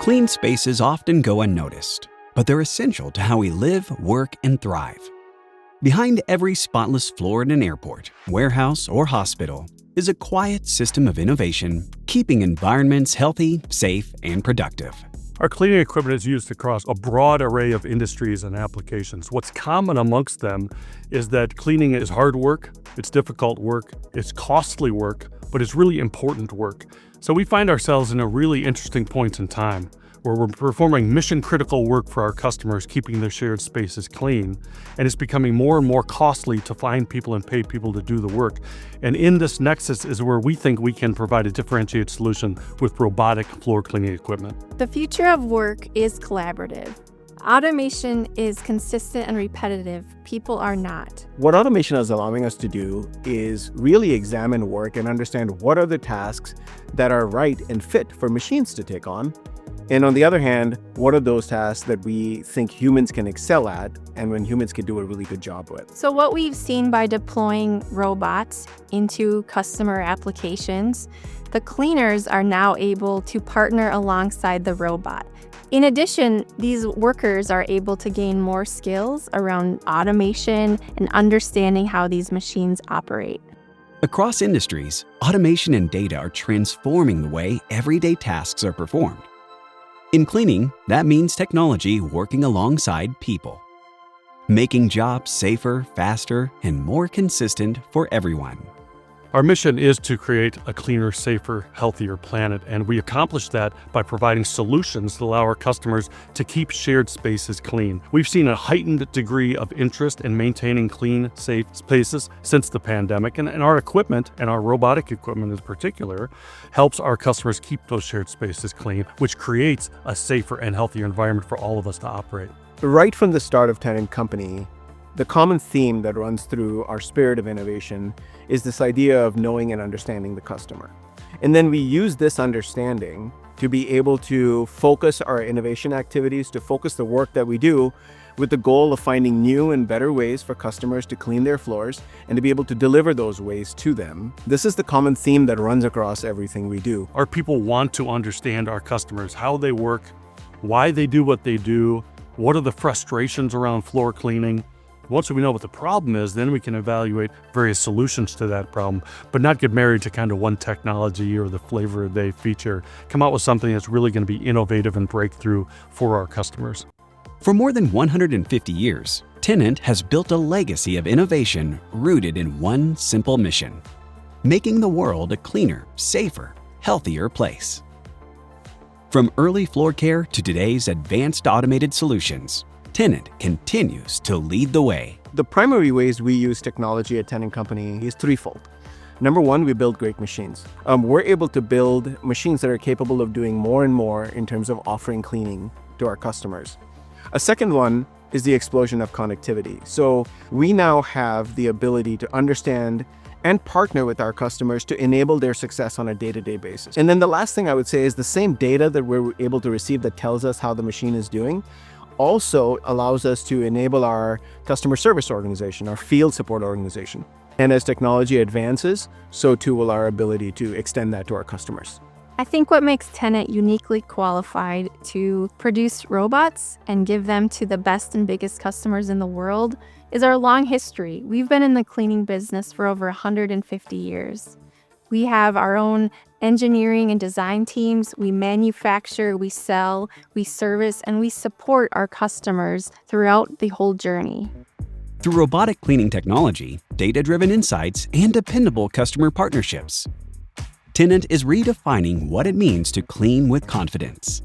Clean spaces often go unnoticed, but they're essential to how we live, work, and thrive. Behind every spotless floor in an airport, warehouse, or hospital is a quiet system of innovation, keeping environments healthy, safe, and productive. Our cleaning equipment is used across a broad array of industries and applications. What's common amongst them is that cleaning is hard work, it's difficult work, it's costly work, but it's really important work. So we find ourselves in a really interesting point in time where we're performing mission-critical work for our customers, keeping their shared spaces clean, and it's becoming more and more costly to find people and pay people to do the work. And in this nexus is where we think we can provide a differentiated solution with robotic floor cleaning equipment. The future of work is collaborative. Automation is consistent and repetitive. People are not. What automation is allowing us to do is really examine work and understand what are the tasks that are right and fit for machines to take on. And on the other hand, what are those tasks that we think humans can excel at and when humans can do a really good job with? So what we've seen by deploying robots into customer applications, the cleaners are now able to partner alongside the robot. In addition, these workers are able to gain more skills around automation and understanding how these machines operate. Across industries, automation and data are transforming the way everyday tasks are performed. In cleaning, that means technology working alongside people, making jobs safer, faster, and more consistent for everyone. Our mission is to create a cleaner, safer, healthier planet, and we accomplish that by providing solutions that allow our customers to keep shared spaces clean. We've seen a heightened degree of interest in maintaining clean, safe spaces since the pandemic, and our equipment, and our robotic equipment in particular, helps our customers keep those shared spaces clean, which creates a safer and healthier environment for all of us to operate. Right from the start of Tennant Company, the common theme that runs through our spirit of innovation is this idea of knowing and understanding the customer. And then we use this understanding to be able to focus our innovation activities, to focus the work that we do with the goal of finding new and better ways for customers to clean their floors and to be able to deliver those ways to them. This is the common theme that runs across everything we do. Our people want to understand our customers, how they work, why they do what they do, what are the frustrations around floor cleaning. Once we know what the problem is, then we can evaluate various solutions to that problem, but not get married to kind of one technology or the flavor of the day feature. Come out with something that's really going to be innovative and breakthrough for our customers. For more than 150 years, Tennant has built a legacy of innovation rooted in one simple mission: making the world a cleaner, safer, healthier place. From early floor care to today's advanced automated solutions, Tennant continues to lead the way. The primary ways we use technology at Tennant Company is threefold. Number one, we build great machines. We're able to build machines that are capable of doing more and more in terms of offering cleaning to our customers. A second one is the explosion of connectivity. So we now have the ability to understand and partner with our customers to enable their success on a day-to-day basis. And then the last thing I would say is the same data that we're able to receive that tells us how the machine is doing also allows us to enable our customer service organization, our field support organization. And as technology advances, so too will our ability to extend that to our customers. I think what makes Tennant uniquely qualified to produce robots and give them to the best and biggest customers in the world is our long history. We've been in the cleaning business for over 150 years. We have our own engineering and design teams. We manufacture, we sell, we service, and we support our customers throughout the whole journey. Through robotic cleaning technology, data-driven insights, and dependable customer partnerships, Tennant is redefining what it means to clean with confidence.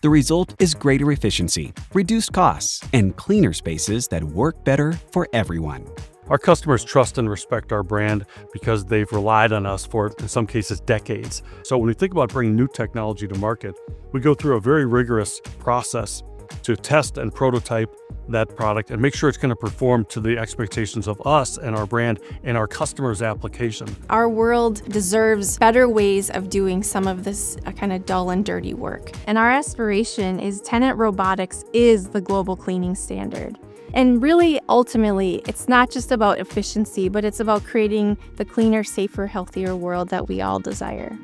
The result is greater efficiency, reduced costs, and cleaner spaces that work better for everyone. Our customers trust and respect our brand because they've relied on us for, in some cases, decades. So when we think about bringing new technology to market, we go through a very rigorous process to test and prototype that product and make sure it's going to perform to the expectations of us and our brand and our customers' application. Our world deserves better ways of doing some of this kind of dull and dirty work. And our aspiration is Tennant Robotics is the global cleaning standard. And really, ultimately, it's not just about efficiency, but it's about creating the cleaner, safer, healthier world that we all desire.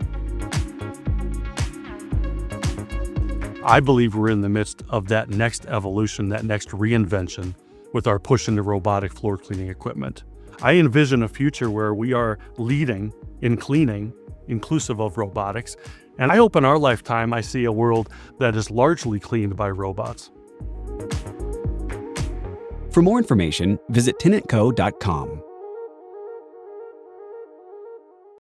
I believe we're in the midst of that next evolution, that next reinvention with our push into robotic floor cleaning equipment. I envision a future where we are leading in cleaning, inclusive of robotics, and I hope in our lifetime I see a world that is largely cleaned by robots. For more information, visit tennantco.com.